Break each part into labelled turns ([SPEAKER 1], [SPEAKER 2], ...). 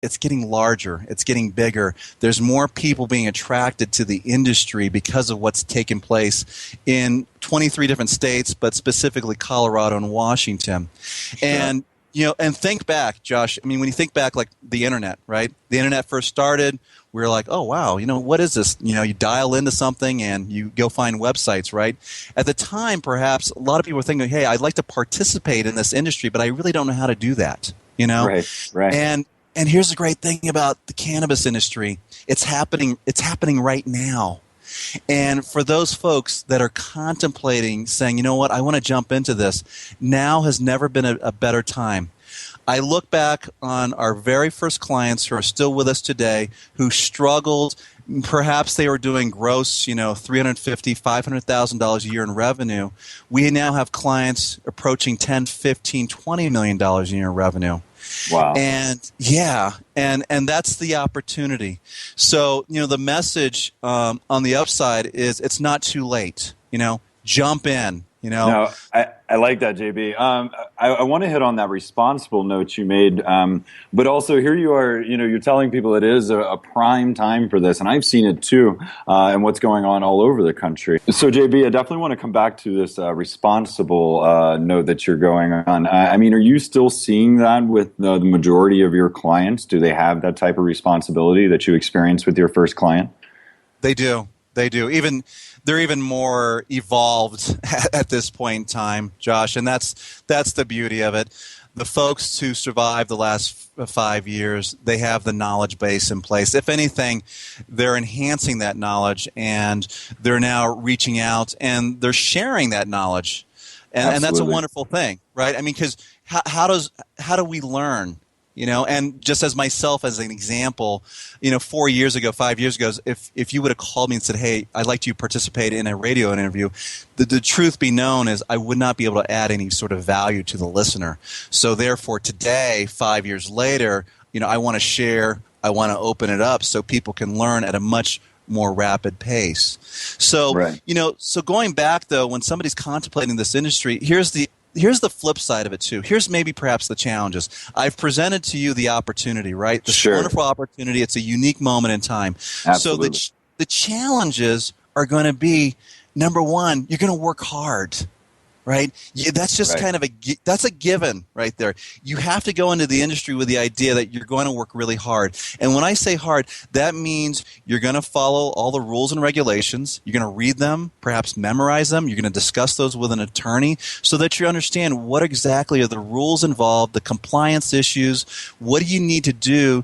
[SPEAKER 1] it's getting larger. It's getting bigger. There's more people being attracted to the industry because of what's taken place in 23 different states, but specifically Colorado and Washington.
[SPEAKER 2] Sure.
[SPEAKER 1] And and think back, Josh. I mean, when you think back, like the internet, right? The internet first started. We were like, oh, wow, what is this? You dial into something and you go find websites, right? At the time, perhaps, a lot of people were thinking, hey, I'd like to participate in this industry, but I really don't know how to do that,
[SPEAKER 2] Right.
[SPEAKER 1] And here's the great thing about the cannabis industry. It's happening right now. And for those folks that are contemplating saying, you know what, I want to jump into this, now has never been a better time. I look back on our very first clients who are still with us today who struggled. Perhaps they were doing gross, $350,000, $500,000 a year in revenue. We now have clients approaching $10, $15, $20 million a year in revenue.
[SPEAKER 2] Wow.
[SPEAKER 1] And and that's the opportunity. So, the message on the upside is it's not too late. Jump in.
[SPEAKER 2] No, I like that, JB. I want to hit on that responsible note you made, but also here you are, you're telling people it is a prime time for this, and I've seen it too, and what's going on all over the country. So, JB, I definitely want to come back to this responsible note that you're going on. I mean, are you still seeing that with the majority of your clients? Do they have that type of responsibility that you experienced with your first client?
[SPEAKER 1] They do. They're even more evolved at this point in time, Josh, and that's the beauty of it. The folks who survived the last 5 years, they have the knowledge base in place. If anything, they're enhancing that knowledge, and they're now reaching out and they're sharing that knowledge, and that's a wonderful thing, right? I mean, because how do we learn? And just as myself as an example, 4 years ago, 5 years ago, if you would have called me and said, hey, I'd like to participate in a radio interview, the truth be known is I would not be able to add any sort of value to the listener. So therefore today, 5 years later, I want to share, I want to open it up so people can learn at a much more rapid pace. So,
[SPEAKER 2] right.
[SPEAKER 1] So going back though, when somebody's contemplating this industry, here's the flip side of it too. Here's maybe perhaps the challenges. I've presented to you the opportunity, right? This wonderful opportunity. It's a unique moment in time.
[SPEAKER 2] Absolutely.
[SPEAKER 1] So the challenges are going to be, number one, you're going to work hard, right? That's just kind of that's a given right there. You have to go into the industry with the idea that you're going to work really hard. And when I say hard, that means you're going to follow all the rules and regulations. You're going to read them, perhaps memorize them. You're going to discuss those with an attorney so that you understand what exactly are the rules involved, the compliance issues. What do you need to do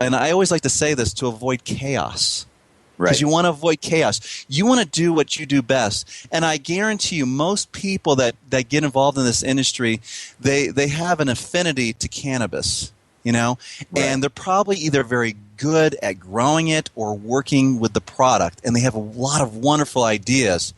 [SPEAKER 1] and I always like to say this, to avoid chaos. Because you want to avoid chaos. You want to do what you do best. And I guarantee you most people that get involved in this industry, they have an affinity to cannabis, and they're probably either very good at growing it or working with the product, and they have a lot of wonderful ideas.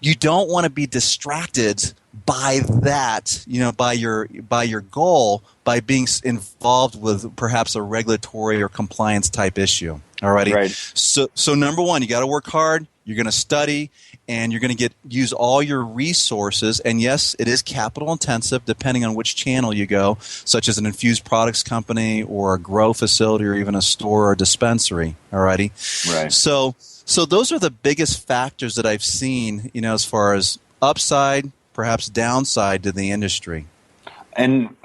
[SPEAKER 1] You don't want to be distracted by that, by your goal, by being involved with perhaps a regulatory or compliance type issue. Alrighty.
[SPEAKER 2] Right.
[SPEAKER 1] So number one, you got to work hard. You're going to study, and you're going to use all your resources. And yes, it is capital intensive, depending on which channel you go, such as an infused products company or a grow facility or even a store or dispensary. Alrighty.
[SPEAKER 2] Right.
[SPEAKER 1] So those are the biggest factors that I've seen, as far as upside, perhaps downside to the industry.
[SPEAKER 2] And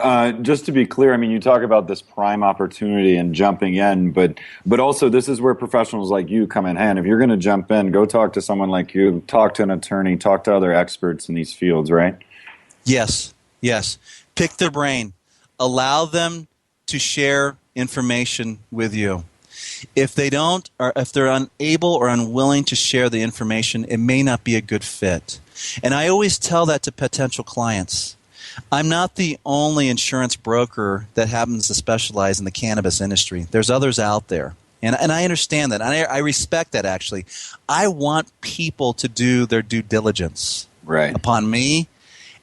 [SPEAKER 2] just to be clear, I mean, you talk about this prime opportunity and jumping in, but also this is where professionals like you come in hand. If you're going to jump in, go talk to someone like you, talk to an attorney, talk to other experts in these fields, right?
[SPEAKER 1] Yes. Pick their brain. Allow them to share information with you. If they don't, or if they're unable or unwilling to share the information, it may not be a good fit. And I always tell that to potential clients. I'm not the only insurance broker that happens to specialize in the cannabis industry. There's others out there. And I understand that. I respect that, actually. I want people to do their due diligence upon me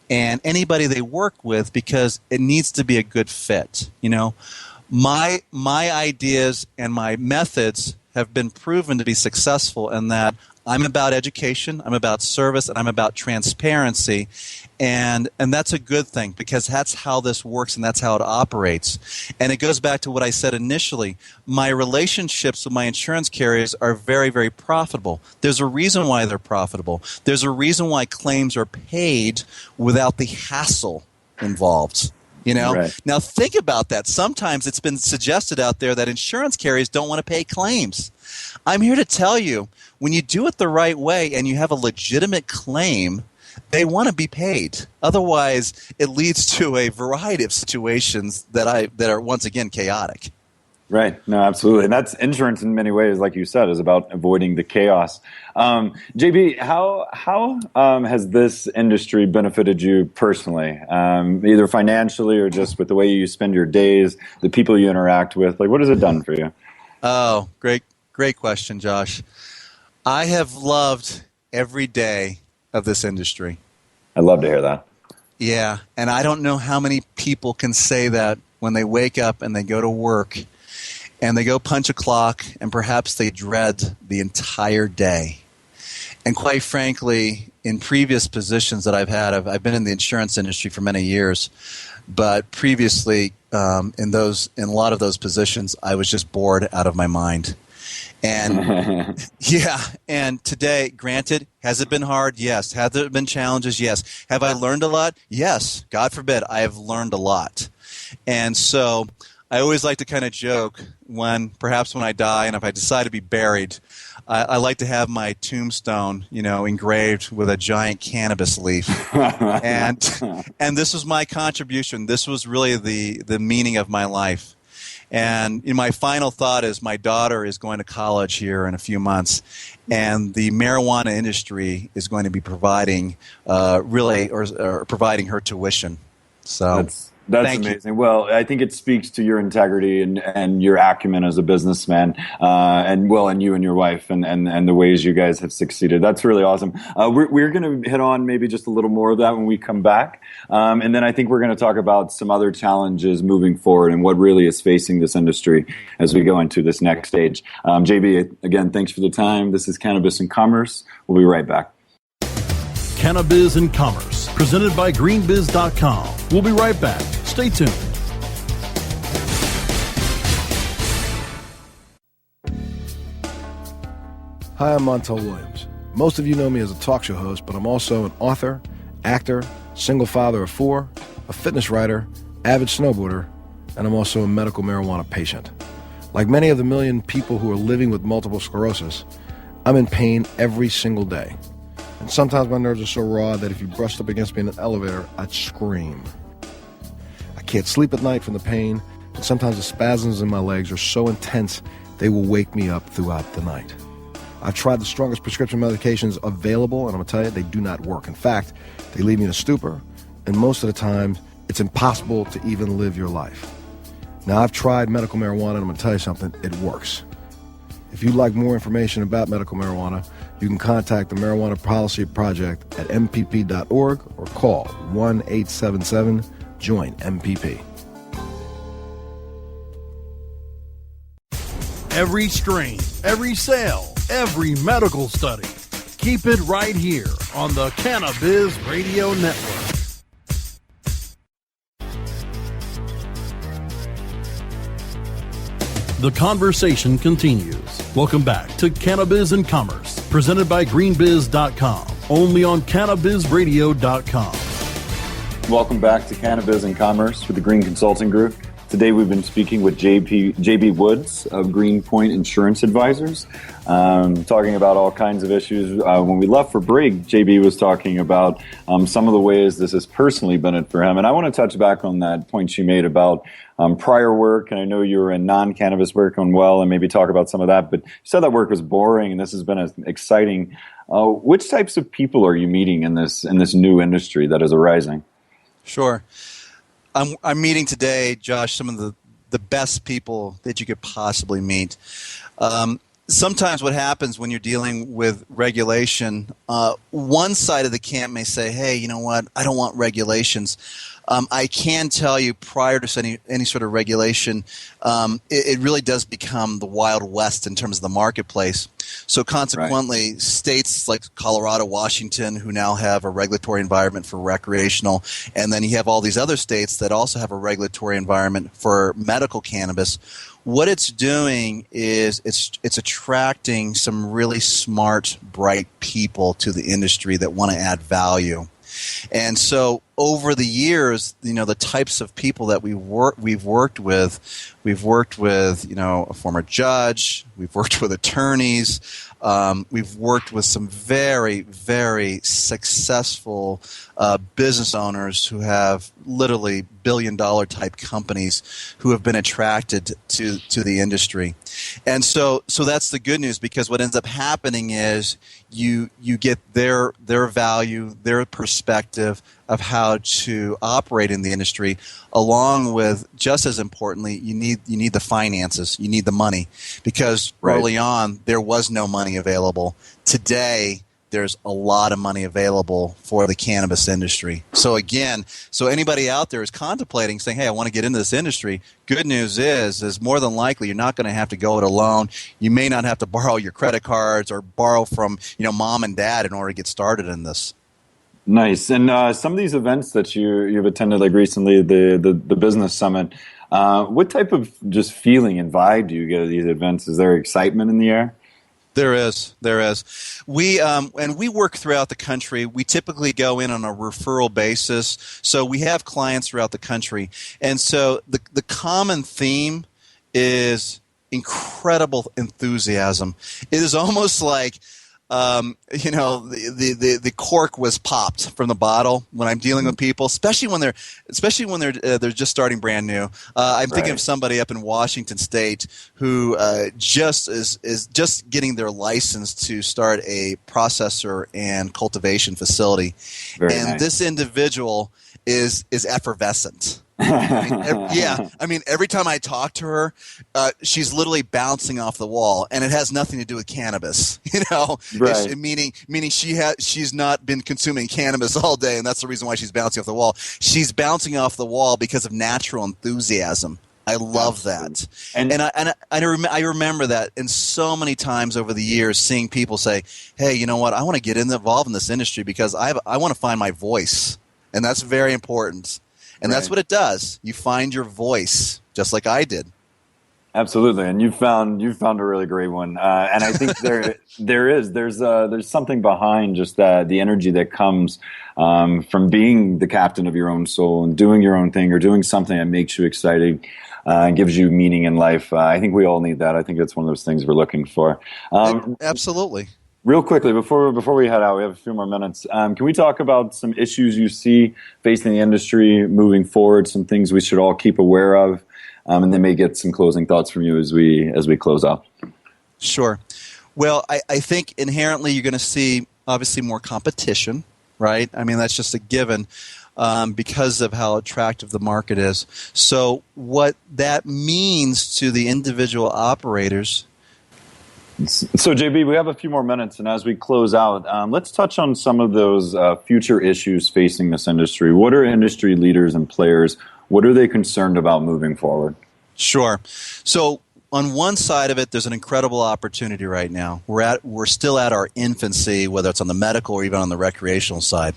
[SPEAKER 1] and anybody they work with, because it needs to be a good fit. My ideas and my methods have been proven to be successful in that I'm about education, I'm about service, and I'm about transparency. And that's a good thing because that's how this works and that's how it operates. And it goes back to what I said initially. My relationships with my insurance carriers are very, very profitable. There's a reason why they're profitable. There's a reason why claims are paid without the hassle involved.
[SPEAKER 2] Right.
[SPEAKER 1] Now think about that. Sometimes it's been suggested out there that insurance carriers don't want to pay claims. I'm here to tell you, when you do it the right way and you have a legitimate claim, they want to be paid. Otherwise, it leads to a variety of situations that are once again chaotic.
[SPEAKER 2] Right. No, absolutely. And that's insurance in many ways, like you said, is about avoiding the chaos. JB, how has this industry benefited you personally, either financially or just with the way you spend your days, the people you interact with? Like, what has it done for you?
[SPEAKER 1] Oh, great question, Josh. I have loved every day of this industry.
[SPEAKER 2] I'd love to hear that.
[SPEAKER 1] Yeah, and I don't know how many people can say that when they wake up and they go to work and they go punch a clock and perhaps they dread the entire day. And quite frankly, in previous positions that I've had, I've been in the insurance industry for many years, but previously in a lot of those positions, I was just bored out of my mind. And yeah, and today, granted, has it been hard? Yes. Have there been challenges? Yes. Have I learned a lot? Yes. God forbid, I have learned a lot. And so I always like to kind of joke perhaps when I die and if I decide to be buried, I like to have my tombstone, engraved with a giant cannabis leaf. And this was my contribution. This was really the meaning of my life. And my final thought is my daughter is going to college here in a few months, and the marijuana industry is going to be providing providing her tuition. So
[SPEAKER 2] that's amazing. Well, I think it speaks to your integrity and your acumen as a businessman, and you and your wife and the ways you guys have succeeded. That's really awesome. We're going to hit on maybe just a little more of that when we come back. And then I think we're going to talk about some other challenges moving forward and what really is facing this industry as we go into this next stage. JB, again, thanks for the time. This is Cannabis and Commerce. We'll be right back.
[SPEAKER 3] Cannabiz and Commerce, presented by greenbiz.com. We'll be right back. Stay tuned.
[SPEAKER 4] Hi, I'm Montel Williams. Most of you know me as a talk show host, but I'm also an author, actor, single father of 4, a fitness writer, avid snowboarder, and I'm also a medical marijuana patient. Like many of the million people who are living with multiple sclerosis, I'm in pain every single day. And sometimes my nerves are so raw that if you brushed up against me in an elevator, I'd scream. I can't sleep at night from the pain, and sometimes the spasms in my legs are so intense they will wake me up throughout the night. I've tried the strongest prescription medications available, and I'm going to tell you, they do not work. In fact, they leave me in a stupor, and most of the time, it's impossible to even live your life. Now, I've tried medical marijuana, and I'm going to tell you something, it works. If you'd like more information about medical marijuana, you can contact the Marijuana Policy Project at mpp.org or call 1-877-JOIN-MPP.
[SPEAKER 3] Every strain, every sale, every medical study. Keep it right here on the Cannabiz Radio Network. The conversation continues. Welcome back to Cannabiz and Commerce, presented by greenbiz.com, only on cannabisradio.com.
[SPEAKER 2] Welcome back to Cannabiz and Commerce with the Green Consulting Group. Today we've been speaking with JB Woods of Greenpoint Insurance Advisors, talking about all kinds of issues. When we left for break, JB was talking about some of the ways this has personally been it for him. And I want to touch back on that point you made about prior work. And I know you were in non-cannabis work on and maybe talk about some of that. But you said that work was boring, and this has been exciting. Which types of people are you meeting in this new industry that is arising?
[SPEAKER 1] Sure. I'm meeting today, Josh, some of the best people that you could possibly meet. sometimes what happens when you're dealing with regulation, one side of the camp may say, hey, you know what, I don't want regulations. I can tell you prior to any sort of regulation, it really does become the Wild West in terms of the marketplace. So consequently, states like Colorado, Washington, who now have a regulatory environment for recreational, and then you have all these other states that also have a regulatory environment for medical cannabis. What it's doing is it's attracting some really smart, bright people to the industry that want to add value. And so over the years, the types of people that we've worked with, a former judge, we've worked with attorneys, we've worked with some very, very successful business owners who have literally billion-dollar type companies who have been attracted to the industry. And so that's the good news, because what ends up happening is you get their value, their perspective of how to operate in the industry, along with, just as importantly, you need the finances, you need the money, because early on there was no money available. Today there's a lot of money available for the cannabis industry. So anybody out there is contemplating saying, hey, I want to get into this industry, good news is more than likely you're not going to have to go it alone. You may not have to borrow your credit cards or borrow from mom and dad in order to get started in this.
[SPEAKER 2] Nice. And some of these events that you've attended, like recently, the business summit, what type of just feeling and vibe do you get at these events? Is there excitement in the air?
[SPEAKER 1] There is. We work throughout the country. We typically go in on a referral basis, so we have clients throughout the country. And so the common theme is incredible enthusiasm. It is almost like the cork was popped from the bottle when I'm dealing with people, especially when they're just starting brand new. I'm thinking of somebody up in Washington State who just is just getting their license to start a processor and cultivation facility, This individual is effervescent. Every time I talk to her, she's literally bouncing off the wall, and it has nothing to do with cannabis. Meaning she's not been consuming cannabis all day, and that's the reason why she's bouncing off the wall. She's bouncing off the wall because of natural enthusiasm. I love that, and I remember that, and so many times over the years, seeing people say, "Hey, you know what? I want to get involved in this industry because I want to find my voice," and that's very important. And that's what it does. You find your voice, just like I did.
[SPEAKER 2] Absolutely, and you found a really great one. And I think there's something behind just the energy that comes from being the captain of your own soul and doing your own thing, or doing something that makes you excited and gives you meaning in life. I think we all need that. I think it's one of those things we're looking for.
[SPEAKER 1] Absolutely.
[SPEAKER 2] Real quickly, before we head out, we have a few more minutes. Can we talk about some issues you see facing the industry moving forward, some things we should all keep aware of, and then maybe get some closing thoughts from you as we close out?
[SPEAKER 1] Sure. Well, I think inherently you're going to see, obviously, more competition, right? I mean, that's just a given because of how attractive the market is. So what that means to the individual operators.
[SPEAKER 2] So, JB, we have a few more minutes, and as we close out, let's touch on some of those future issues facing this industry. What are industry leaders and players? What are they concerned about moving forward?
[SPEAKER 1] Sure. So, on one side of it, there's an incredible opportunity right now. We're still at our infancy, whether it's on the medical or even on the recreational side.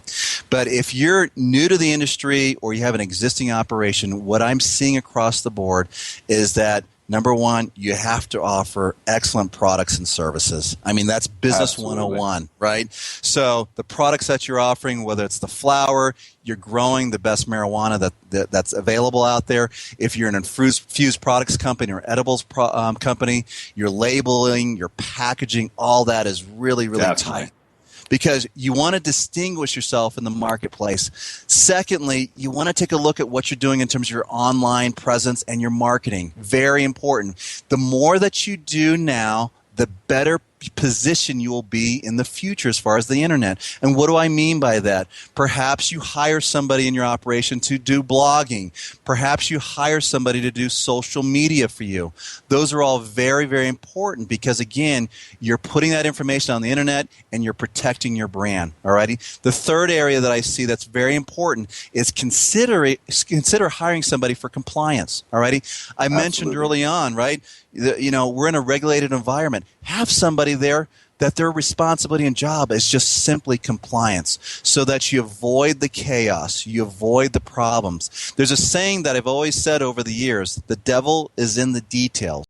[SPEAKER 1] But if you're new to the industry or you have an existing operation, what I'm seeing across the board is that, number one, you have to offer excellent products and services. I mean, that's business 101, right? So the products that you're offering, whether it's the flower, you're growing the best marijuana that's available out there. If you're an infused products company or edibles company, your labeling, your packaging, all that is really, really tight. Because you want to distinguish yourself in the marketplace. Secondly, you want to take a look at what you're doing in terms of your online presence and your marketing. Very important. The more that you do now, the better position you will be in the future as far as the internet. And what do I mean by that? Perhaps you hire somebody in your operation to do blogging. Perhaps you hire somebody to do social media for you. Those are all very, very important because, again, you're putting that information on the internet and you're protecting your brand. Alrighty? The third area that I see that's very important is consider hiring somebody for compliance. Alrighty? I mentioned early on, right? We're in a regulated environment. Have somebody there that their responsibility and job is just simply compliance so that you avoid the chaos, you avoid the problems. There's a saying that I've always said over the years, the devil is in the details.